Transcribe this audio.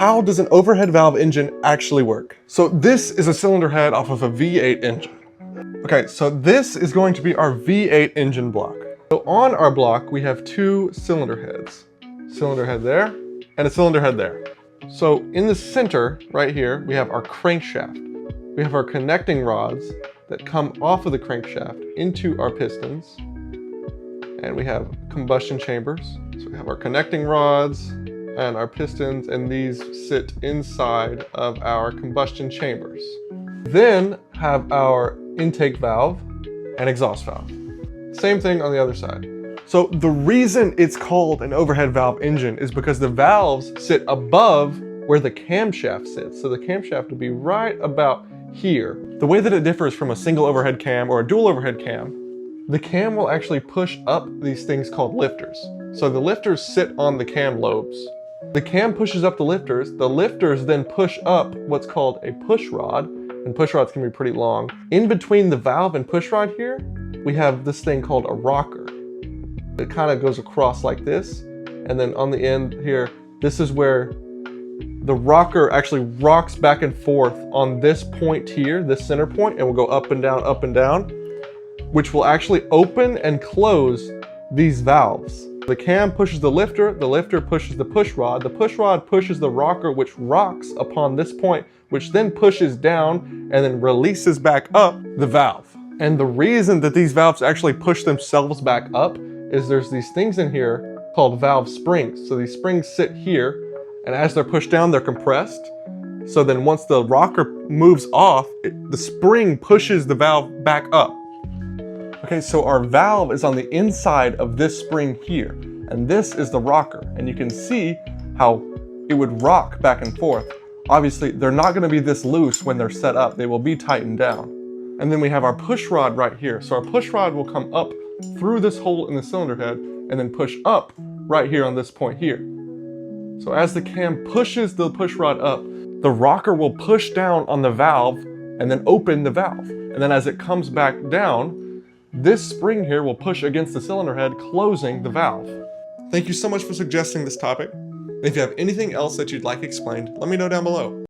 how does an overhead valve engine actually work? So this is a cylinder head off of a V8 engine. Okay, so this is going to be our V8 engine block. So on our block, we have two cylinder heads. Cylinder head there, and a cylinder head there. So in the center, right here, we have our crankshaft. We have our connecting rods that come off of the crankshaft into our pistons. And we have combustion chambers. So we have our connecting rods and our pistons, and these sit inside of our combustion chambers. Then have our intake valve and exhaust valve. Same thing on the other side. So the reason it's called an overhead valve engine is because the valves sit above where the camshaft sits. So the camshaft will be right about here. The way that it differs from a single overhead cam or a dual overhead cam, the cam will actually push up these things called lifters. So the lifters sit on the cam lobes. The cam pushes up the lifters then push up what's called a push rod, and push rods can be pretty long. In between the valve and push rod here, we have this thing called a rocker. It kind of goes across like this, and then on the end here, this is where the rocker actually rocks back and forth on this point here, this center point, and will go up and down, which will actually open and close these valves. The cam pushes the lifter pushes the push rod pushes the rocker, which rocks upon this point, which then pushes down and then releases back up the valve. And the reason that these valves actually push themselves back up is there's these things in here called valve springs. So these springs sit here, and as they're pushed down, they're compressed. So then once the rocker moves off, the spring pushes the valve back up. Okay, so our valve is on the inside of this spring here, and this is the rocker. And you can see how it would rock back and forth. Obviously, they're not gonna be this loose when they're set up. They will be tightened down. And then we have our push rod right here. So our push rod will come up through this hole in the cylinder head and then push up right here on this point here. So as the cam pushes the push rod up, the rocker will push down on the valve and then open the valve. And then as it comes back down, this spring here will push against the cylinder head, closing the valve. Thank you so much for suggesting this topic. If you have anything else that you'd like explained, let me know down below.